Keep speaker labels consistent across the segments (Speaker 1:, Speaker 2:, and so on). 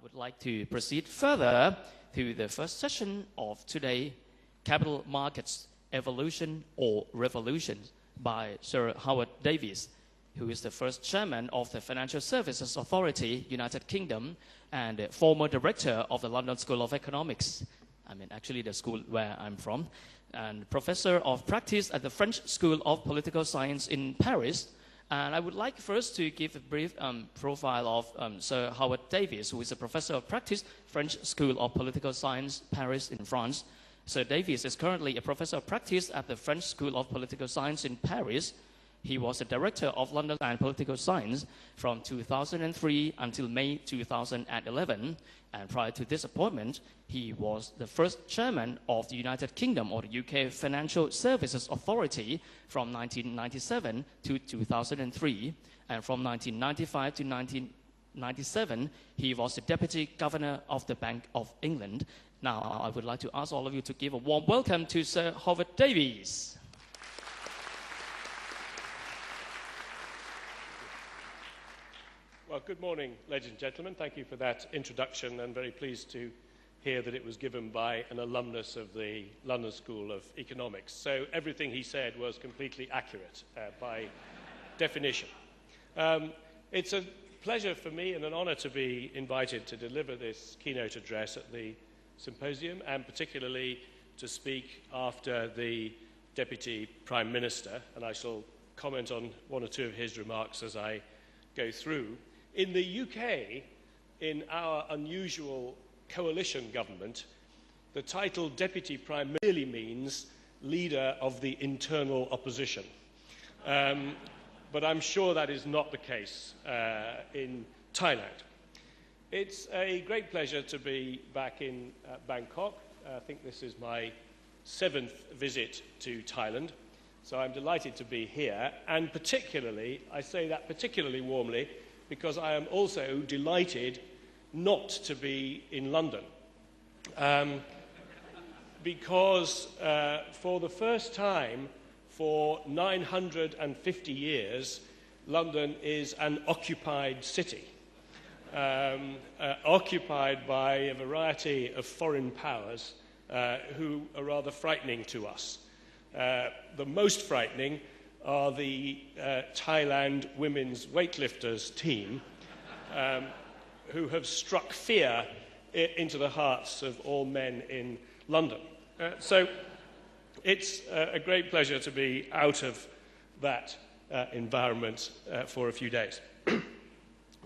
Speaker 1: would like to proceed further to the first session of today, Capital Markets Evolution or Revolution by Sir Howard Davies, who is the first chairman of the Financial Services Authority, United Kingdom, and former director of the London School of Economics. Actually the school where I'm from, and professor of practice at the French School of Political Science in Paris. And I would like first to give a brief profile of Sir Howard Davies, who is a professor of practice, French School of Political Science, Paris in France. Sir Davies is currently a professor of practice at the French School of Political Science in Paris. He was a director of London and Political Science from 2003 until May 2011. And prior to this appointment, he was the first chairman of the United Kingdom or the UK Financial Services Authority from 1997 to 2003. And from 1995 to 1997, he was the Deputy Governor of the Bank of England. Now, I would like to ask all of you to give a warm welcome to Sir Howard Davies.
Speaker 2: Well, good morning, ladies and gentlemen. Thank you for that introduction. I'm very pleased to hear that it was given by an alumnus of the London School of Economics. So everything he said was completely accurate by definition. It's a pleasure for me and an honor to be invited to deliver this keynote address at the Symposium, and particularly to speak after the Deputy Prime Minister, and I shall comment on one or two of his remarks as I go through. In the UK, in our unusual coalition government, the title Deputy Prime really means leader of the internal opposition. But I'm sure that is not the case in Thailand. It's a great pleasure to be back in Bangkok. I think this is my 7th visit to Thailand, so I'm delighted to be here, and particularly, I say that particularly warmly, because I am also delighted not to be in London. Because for the first time for 950 years, London is an occupied city, occupied by a variety of foreign powers who are rather frightening to us. The most frightening are the Thailand women's weightlifters team, who have struck fear into the hearts of all men in London. So it's a great pleasure to be out of that environment for a few days.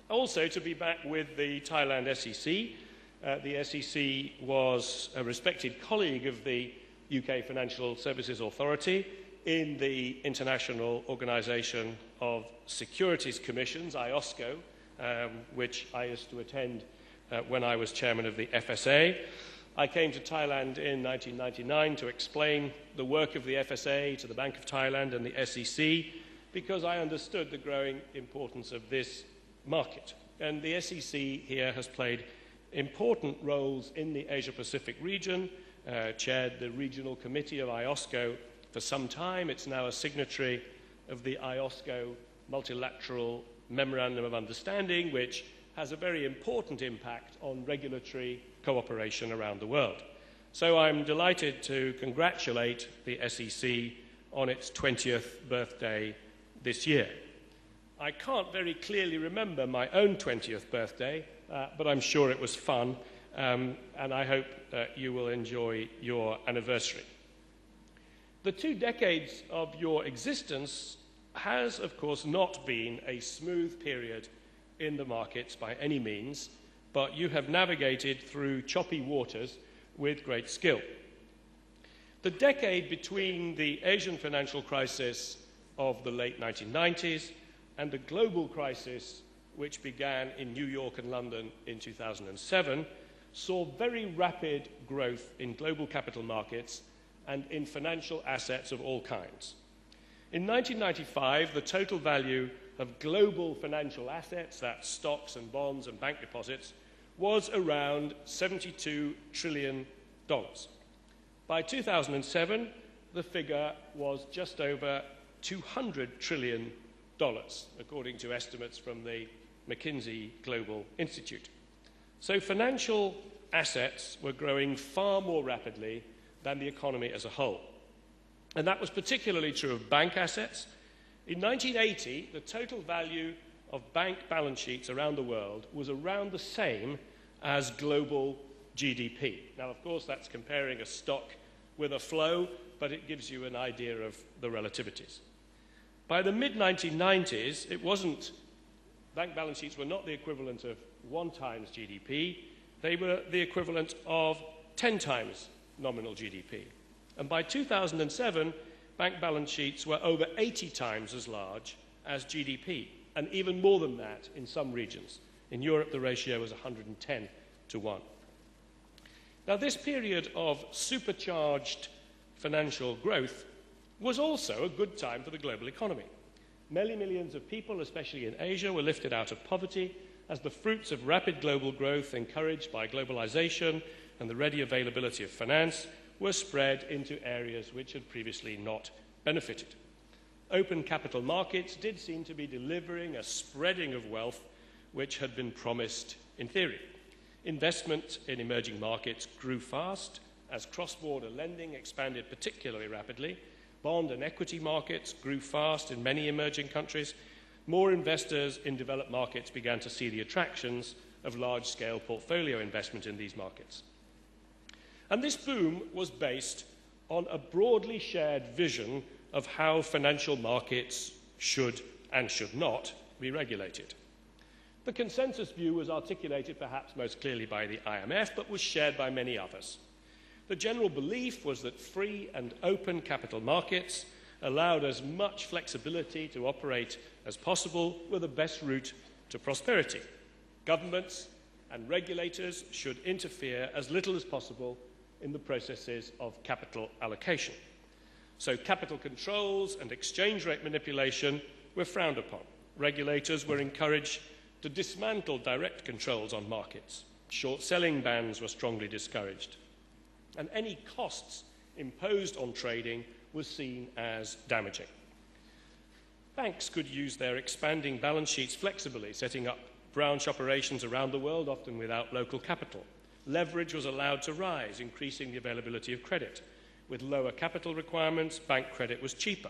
Speaker 2: Also to be back with the Thailand SEC. The SEC was a respected colleague of the UK Financial Services Authority in the International Organisation of Securities Commissions, IOSCO, which I used to attend when I was chairman of the FSA. I came to Thailand in 1999 to explain the work of the FSA to the Bank of Thailand and the SEC, because I understood the growing importance of this market. And the SEC here has played important roles in the Asia-Pacific region, chaired the regional committee of IOSCO for some time. It's now a signatory of the IOSCO Multilateral Memorandum of Understanding, which has a very important impact on regulatory cooperation around the world. So I'm delighted to congratulate the SEC on its 20th birthday this year. I can't very clearly remember my own 20th birthday, but I'm sure it was fun, and I hope you will enjoy your anniversary. The 2 decades of your existence has, of course, not been a smooth period in the markets by any means, but you have navigated through choppy waters with great skill. The decade between the Asian financial crisis of the late 1990s and the global crisis which began in New York and London in 2007 saw very rapid growth in global capital markets and in financial assets of all kinds. In 1995, the total value of global financial assets, that's stocks and bonds and bank deposits, was around $72 trillion. By 2007, the figure was just over $200 trillion, according to estimates from the McKinsey Global Institute. So financial assets were growing far more rapidly than the economy as a whole. And that was particularly true of bank assets. In 1980, the total value of bank balance sheets around the world was around the same as global GDP. Now, of course, that's comparing a stock with a flow, but it gives you an idea of the relativities. By the mid-1990s, bank balance sheets were not the equivalent of 1 times GDP, they were the equivalent of 10 times nominal GDP. And by 2007, bank balance sheets were over 80 times as large as GDP, and even more than that in some regions. In Europe, the ratio was 110 to 1. Now, this period of supercharged financial growth was also a good time for the global economy. Many millions of people, especially in Asia, were lifted out of poverty as the fruits of rapid global growth, encouraged by globalization and the ready availability of finance, were spread into areas which had previously not benefited. Open capital markets did seem to be delivering a spreading of wealth which had been promised in theory. Investment in emerging markets grew fast as cross-border lending expanded particularly rapidly. Bond and equity markets grew fast in many emerging countries. More investors in developed markets began to see the attractions of large-scale portfolio investment in these markets. And this boom was based on a broadly shared vision of how financial markets should and should not be regulated. The consensus view was articulated perhaps most clearly by the IMF, but was shared by many others. The general belief was that free and open capital markets allowed as much flexibility to operate as possible were the best route to prosperity. Governments and regulators should interfere as little as possible in the processes of capital allocation. So capital controls and exchange rate manipulation were frowned upon. Regulators were encouraged to dismantle direct controls on markets. Short selling bans were strongly discouraged. And any costs imposed on trading was seen as damaging. Banks could use their expanding balance sheets flexibly, setting up branch operations around the world, often without local capital. Leverage was allowed to rise, increasing the availability of credit. With lower capital requirements, bank credit was cheaper.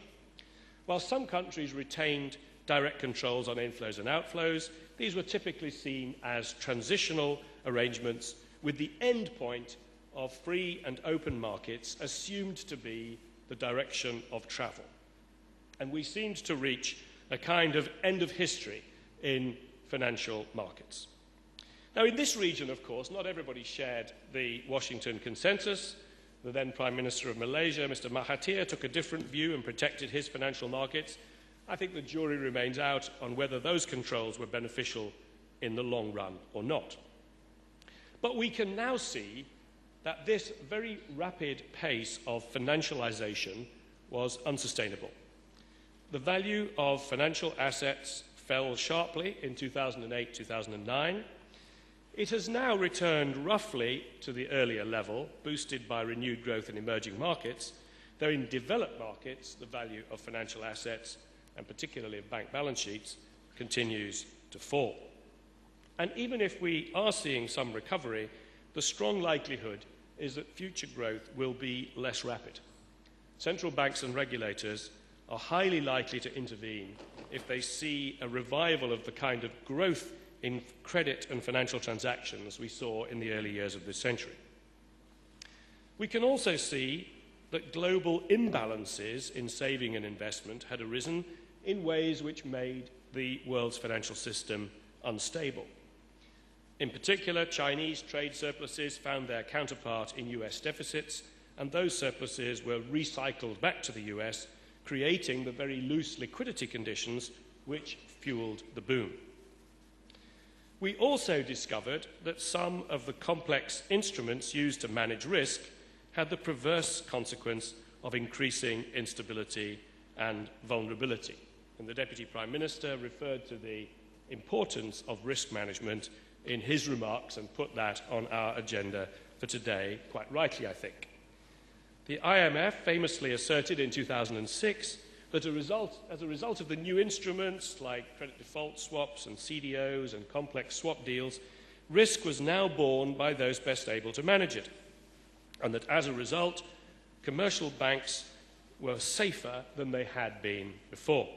Speaker 2: While some countries retained direct controls on inflows and outflows, these were typically seen as transitional arrangements with the end point of free and open markets assumed to be the direction of travel. And we seemed to reach a kind of end of history in financial markets. Now, in this region, of course, not everybody shared the Washington consensus. The then Prime Minister of Malaysia, Mr. Mahathir, took a different view and protected his financial markets. I think the jury remains out on whether those controls were beneficial in the long run or not. But we can now see that this very rapid pace of financialization was unsustainable. The value of financial assets fell sharply in 2008-2009. It has now returned roughly to the earlier level, boosted by renewed growth in emerging markets, though in developed markets, the value of financial assets, and particularly of bank balance sheets, continues to fall. And even if we are seeing some recovery, the strong likelihood is that future growth will be less rapid. Central banks and regulators are highly likely to intervene if they see a revival of the kind of growth in credit and financial transactions we saw in the early years of this century. We can also see that global imbalances in saving and investment had arisen in ways which made the world's financial system unstable. In particular, Chinese trade surpluses found their counterpart in US deficits, and those surpluses were recycled back to the US, creating the very loose liquidity conditions which fueled the boom. We also discovered that some of the complex instruments used to manage risk had the perverse consequence of increasing instability and vulnerability. And the Deputy Prime Minister referred to the importance of risk management in his remarks and put that on our agenda for today, quite rightly, I think. The IMF famously asserted in 2006 that as a result of the new instruments like credit default swaps and CDOs and complex swap deals, risk was now borne by those best able to manage it, and that as a result, commercial banks were safer than they had been before.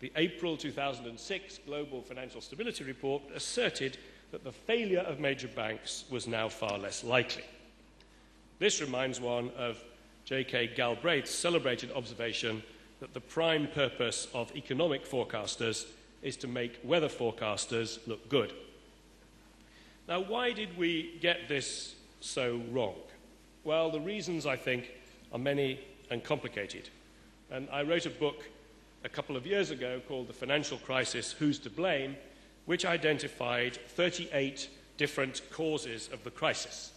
Speaker 2: The April 2006 Global Financial Stability Report asserted that the failure of major banks was now far less likely. This reminds one of J.K. Galbraith's celebrated observation that the prime purpose of economic forecasters is to make weather forecasters look good. Now, why did we get this so wrong? Well, the reasons, I think, are many and complicated. And I wrote a book a couple of years ago called The Financial Crisis, Who's to Blame?, which identified 38 different causes of the crisis.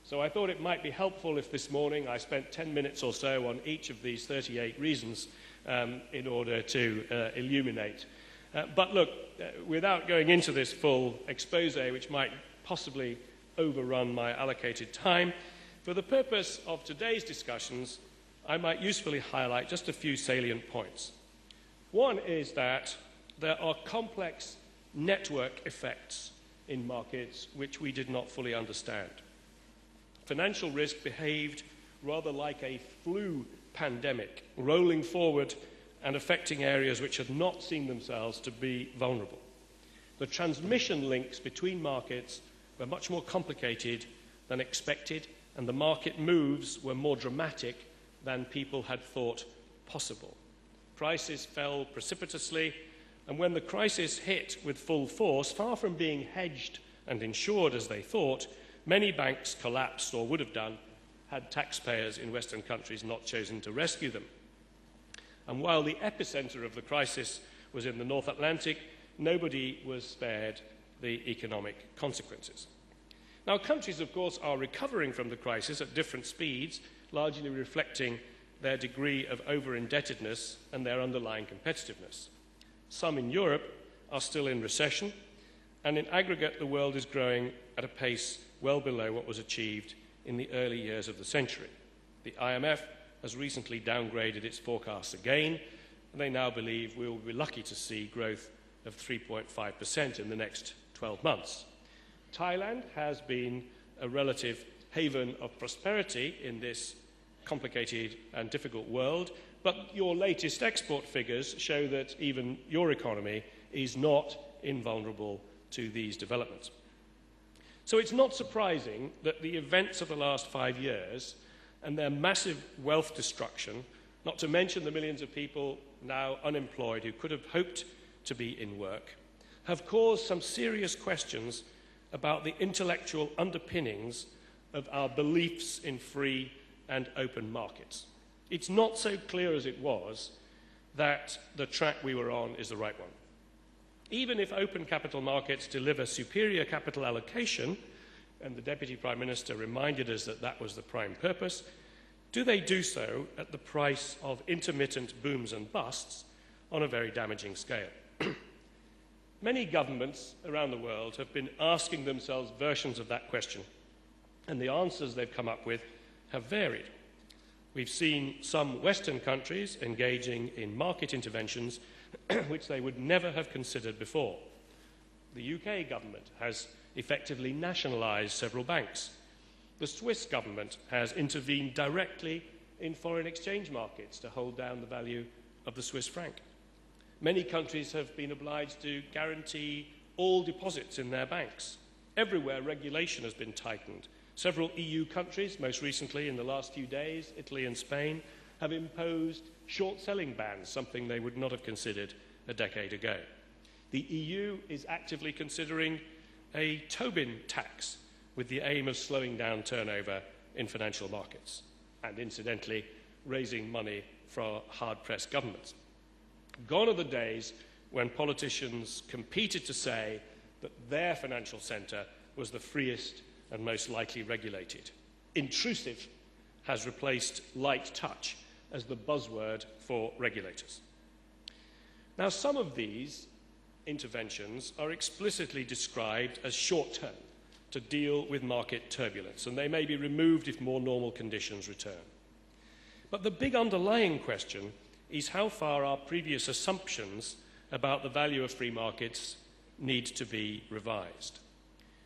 Speaker 2: So I thought it might be helpful if this morning I spent 10 minutes or so on each of these 38 reasons in order to illuminate. But look, without going into this full expose, which might possibly overrun my allocated time, for the purpose of today's discussions, I might usefully highlight just a few salient points. One is that there are complex network effects in markets which we did not fully understand. Financial risk behaved rather like a flu pandemic, rolling forward and affecting areas which had not seen themselves to be vulnerable. The transmission links between markets were much more complicated than expected, and the market moves were more dramatic than people had thought possible. Prices fell precipitously, and when the crisis hit with full force, far from being hedged and insured as they thought, many banks collapsed or would have done had taxpayers in Western countries not chosen to rescue them. And while the epicenter of the crisis was in the North Atlantic, nobody was spared the economic consequences. Now, countries, of course, are recovering from the crisis at different speeds, largely reflecting their degree of over-indebtedness and their underlying competitiveness. Some in Europe are still in recession, and in aggregate, the world is growing at a pace well below what was achieved in the early years of the century. The IMF has recently downgraded its forecasts again, and they now believe we will be lucky to see growth of 3.5% in the next 12 months. Thailand has been a relative haven of prosperity in this complicated and difficult world, but your latest export figures show that even your economy is not invulnerable to these developments. So it's not surprising that the events of the last 5 years and their massive wealth destruction, not to mention the millions of people now unemployed who could have hoped to be in work, have caused some serious questions about the intellectual underpinnings of our beliefs in free and open markets. It's not so clear as it was that the track we were on is the right one. Even if open capital markets deliver superior capital allocation, and the Deputy Prime Minister reminded us that that was the prime purpose, do they do so at the price of intermittent booms and busts on a very damaging scale? Many governments around the world have been asking themselves versions of that question, and the answers they've come up with have varied. We've seen some Western countries engaging in market interventions which they would never have considered before. The UK government has effectively nationalised several banks. The Swiss government has intervened directly in foreign exchange markets to hold down the value of the Swiss franc. Many countries have been obliged to guarantee all deposits in their banks. Everywhere, regulation has been tightened. Several EU countries, most recently in the last few days, Italy and Spain, have imposed short-selling bans, something they would not have considered a decade ago. The EU is actively considering a Tobin tax with the aim of slowing down turnover in financial markets and, incidentally, raising money for hard-pressed governments. Gone are the days when politicians competed to say that their financial centre was the freest and most lightly regulated. Intrusive has replaced light touch as the buzzword for regulators. Now, some of these interventions are explicitly described as short-term to deal with market turbulence, and they may be removed if more normal conditions return. But the big underlying question is how far our previous assumptions about the value of free markets need to be revised.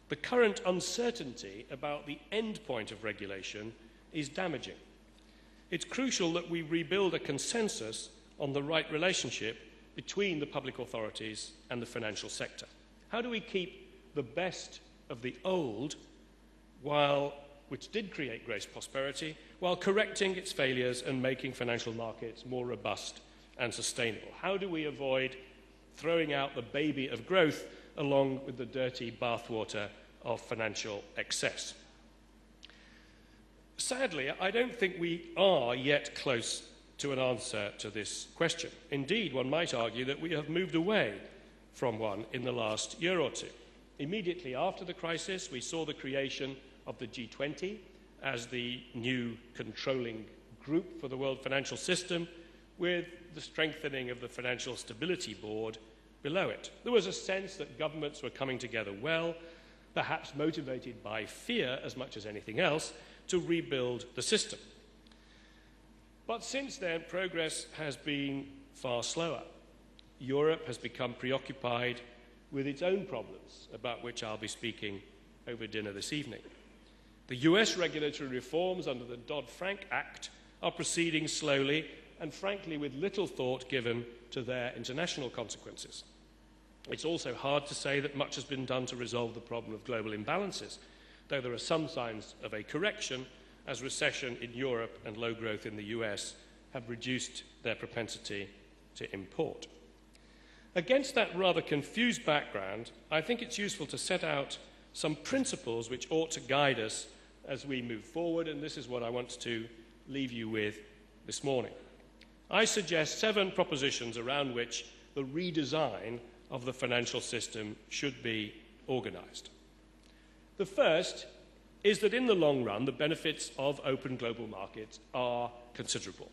Speaker 2: The current uncertainty about the end point of regulation is damaging. It's crucial that we rebuild a consensus on the right relationship between the public authorities and the financial sector. How do we keep the best of the old, which did create great prosperity, while correcting its failures and making financial markets more robust and sustainable? How do we avoid throwing out the baby of growth along with the dirty bathwater of financial excess? Sadly, I don't think we are yet close to an answer to this question. Indeed, one might argue that we have moved away from one in the last year or two. Immediately after the crisis, we saw the creation of the G20 as the new controlling group for the world financial system, with the strengthening of the Financial Stability Board below it. There was a sense that governments were coming together well, perhaps motivated by fear as much as anything else, to rebuild the system. But since then, progress has been far slower. Europe has become preoccupied with its own problems, about which I'll be speaking over dinner this evening. The US regulatory reforms under the Dodd-Frank Act are proceeding slowly and, frankly, with little thought given to their international consequences. It's also hard to say that much has been done to resolve the problem of global imbalances, though there are some signs of a correction as recession in Europe and low growth in the US have reduced their propensity to import. Against that rather confused background, I think it's useful to set out some principles which ought to guide us as we move forward, and this is what I want to leave you with this morning. I suggest 7 propositions around which the redesign of the financial system should be organised. The first is that in the long run, the benefits of open global markets are considerable.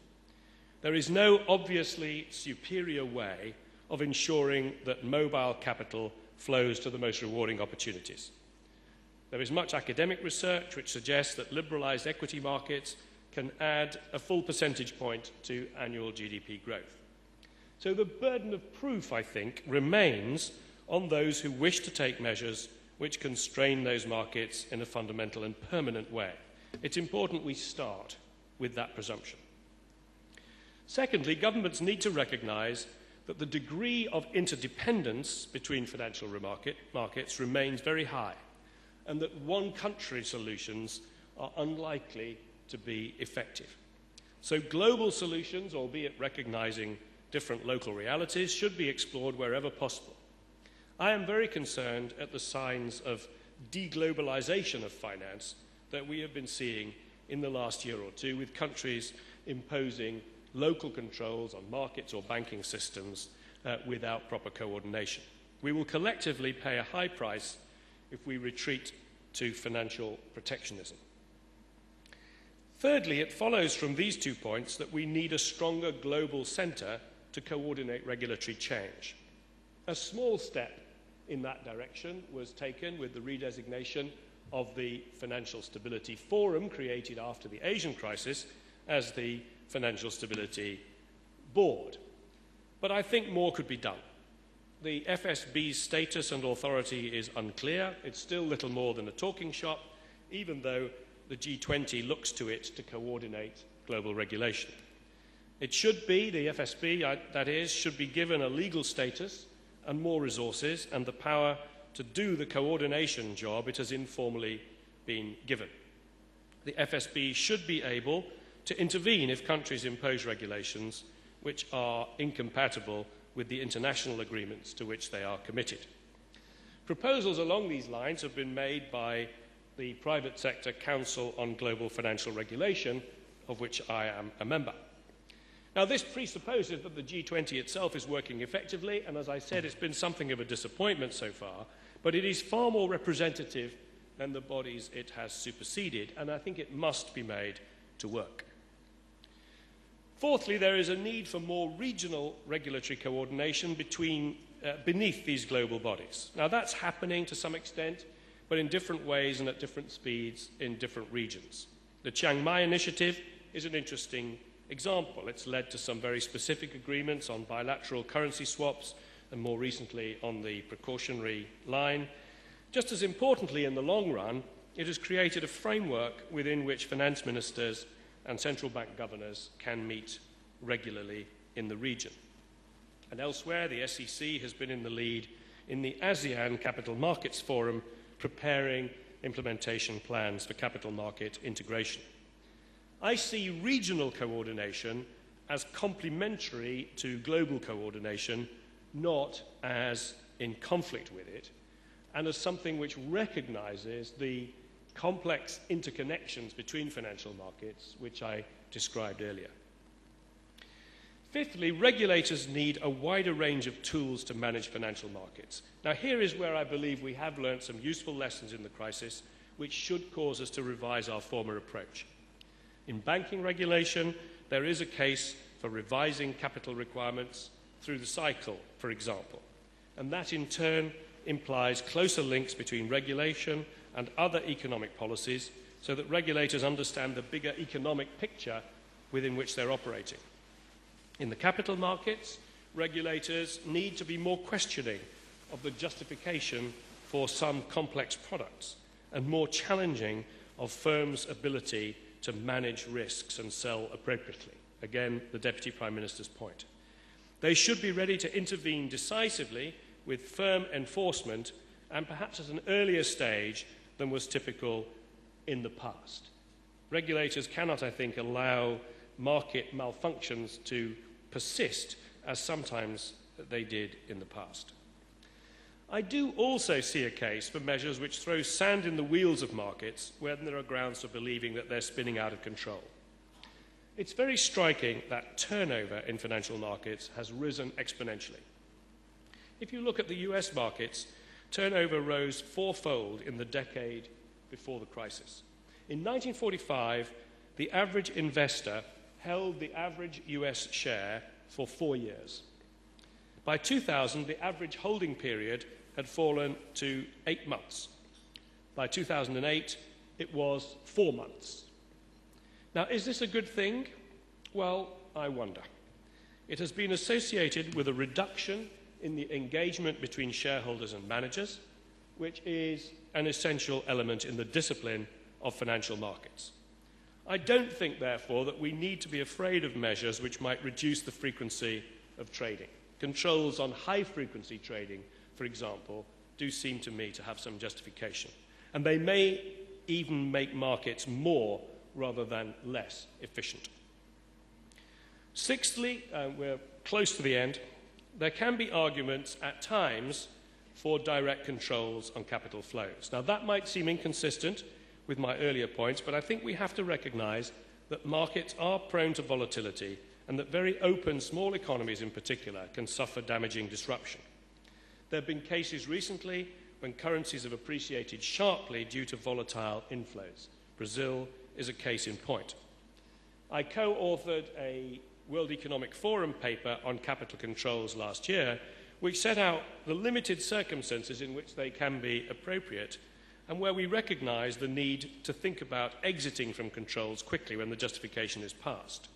Speaker 2: There is no obviously superior way of ensuring that mobile capital flows to the most rewarding opportunities. There is much academic research which suggests that liberalised equity markets can add a full percentage point to annual GDP growth. So the burden of proof, I think, remains on those who wish to take measures which constrain those markets in a fundamental and permanent way. It's important we start with that presumption. Secondly, governments need to recognise that the degree of interdependence between financial markets remains very high, and that one country solutions are unlikely to be effective. So global solutions, albeit recognising different local realities, should be explored wherever possible. I am very concerned at the signs of deglobalisation of finance that we have been seeing in the last year or two, with countries imposing local controls on markets or banking systems without proper coordination. We will collectively pay a high price if we retreat to financial protectionism. Thirdly, it follows from these 2 points that we need a stronger global centre to coordinate regulatory change. A small step in that direction was taken with the redesignation of the Financial Stability Forum, created after the Asian crisis, as the Financial Stability Board. But I think more could be done. The FSB's status and authority is unclear. It's still little more than a talking shop, even though the G20 looks to it to coordinate global regulation. It should be, the FSB, that is, should be given a legal status and more resources and the power to do the coordination job it has informally been given. The FSB should be able to intervene if countries impose regulations which are incompatible with the international agreements to which they are committed. Proposals along these lines have been made by the Private Sector Council on Global Financial Regulation, of which I am a member. Now, this presupposes that the G20 itself is working effectively, and as I said, it's been something of a disappointment so far, but it is far more representative than the bodies it has superseded, and I think it must be made to work. Fourthly, there is a need for more regional regulatory coordination beneath these global bodies. Now, that's happening to some extent, but in different ways and at different speeds in different regions. The Chiang Mai Initiative is an interesting example. It's led to some very specific agreements on bilateral currency swaps and more recently on the precautionary line Just as importantly, in the long run, it has created a framework within which finance ministers and central bank governors can meet regularly in the region. And elsewhere, the SEC has been in the lead in the ASEAN Capital Markets Forum, preparing implementation plans for capital market integration. I see regional coordination as complementary to global coordination, not as in conflict with it, and as something which recognises the complex interconnections between financial markets, which I described earlier. Fifthly, regulators need a wider range of tools to manage financial markets. Now, here is where I believe we have learned some useful lessons in the crisis, which should cause us to revise our former approach. In banking regulation, there is a case for revising capital requirements through the cycle, for example, and that in turn implies closer links between regulation and other economic policies so that regulators understand the bigger economic picture within which they're operating. In the capital markets, regulators need to be more questioning of the justification for some complex products and more challenging of firms' ability to manage risks and sell appropriately. Again, the Deputy Prime Minister's point. They should be ready to intervene decisively with firm enforcement and perhaps at an earlier stage than was typical in the past. Regulators cannot, I think, allow market malfunctions to persist as sometimes they did in the past. I do also see a case for measures which throw sand in the wheels of markets when there are grounds for believing that they're spinning out of control. It's very striking that turnover in financial markets has risen exponentially. If you look at the US markets, turnover rose fourfold in the decade before the crisis. In 1945, the average investor held the average US share for 4 years. By 2000, the average holding period had fallen to 8 months. By 2008, it was 4 months. Now, is this a good thing? Well, I wonder. It has been associated with a reduction in the engagement between shareholders and managers, which is an essential element in the discipline of financial markets. I don't think, therefore, that we need to be afraid of measures which might reduce the frequency of trading. Controls on high-frequency trading, for example, do seem to me to have some justification. And they may even make markets more rather than less efficient. Sixthly, we're close to the end, there can be arguments at times for direct controls on capital flows. Now, that might seem inconsistent with my earlier points, but I think we have to recognise that markets are prone to volatility and that very open small economies in particular can suffer damaging disruption. There have been cases recently when currencies have appreciated sharply due to volatile inflows. Brazil is a case in point. I co-authored a World Economic Forum paper on capital controls last year, which set out the limited circumstances in which they can be appropriate and where we recognise the need to think about exiting from controls quickly when the justification is past.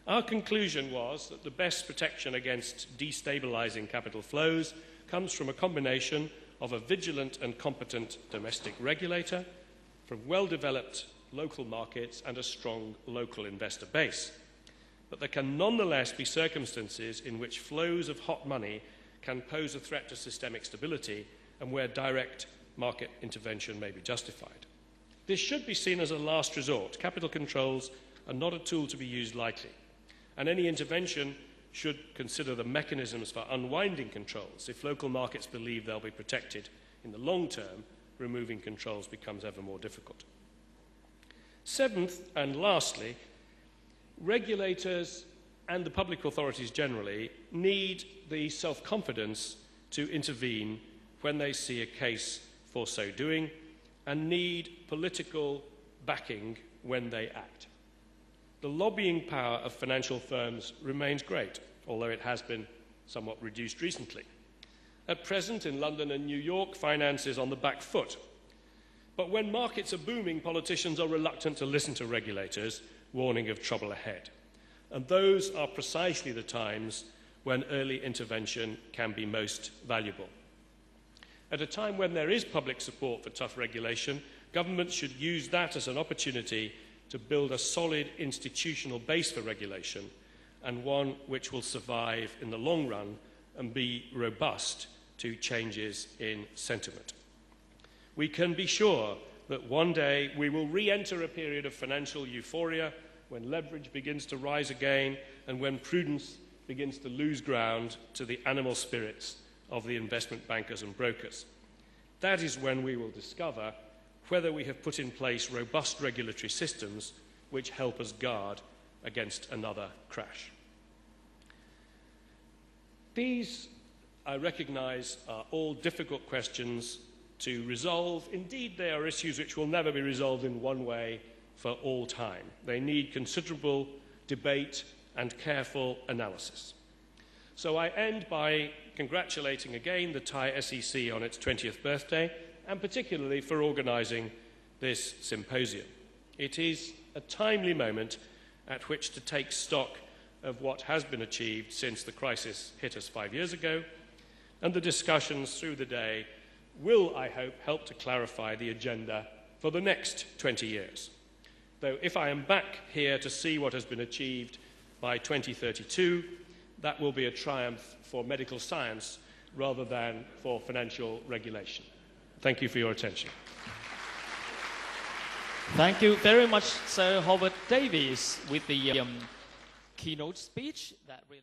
Speaker 2: Our conclusion was that the best protection against destabilising capital flows comes from a combination of a vigilant and competent domestic regulator, from well-developed local markets and a strong local investor base. But there can nonetheless be circumstances in which flows of hot money can pose a threat to systemic stability and where direct market intervention may be justified. This should be seen as a last resort. Capital controls are not a tool to be used lightly, and any intervention should consider the mechanisms for unwinding controls. If local markets believe they'll be protected in the long term, removing controls becomes ever more difficult. Seventh, and lastly, regulators and the public authorities generally need the self-confidence to intervene when they see a case for so doing and need political backing when they act. The lobbying power of financial firms remains great, although it has been somewhat reduced recently. At present, in London and New York, finance is on the back foot. But when markets are booming, politicians are reluctant to listen to regulators warning of trouble ahead. And those are precisely the times when early intervention can be most valuable. At a time when there is public support for tough regulation, governments should use that as an opportunity to build a solid institutional base for regulation and one which will survive in the long run and be robust to changes in sentiment. We can be sure that one day we will re-enter a period of financial euphoria when leverage begins to rise again and when prudence begins to lose ground to the animal spirits of the investment bankers and brokers. That is when we will discover whether we have put in place robust regulatory systems which help us guard against another crash. These, I recognise, are all difficult questions to resolve. Indeed, they are issues which will never be resolved in one way for all time. They need considerable debate and careful analysis. So I end by congratulating again the Thai SEC on its 20th birthday, and particularly for organising this symposium. It is a timely moment at which to take stock of what has been achieved since the crisis hit us 5 years ago, and the discussions through the day will, I hope, help to clarify the agenda for the next 20 years. Though if I am back here to see what has been achieved by 2032, that will be a triumph for medical science rather than for financial regulation. Thank you for your attention.
Speaker 1: Thank you very much, Sir Howard Davies, with the keynote speech that really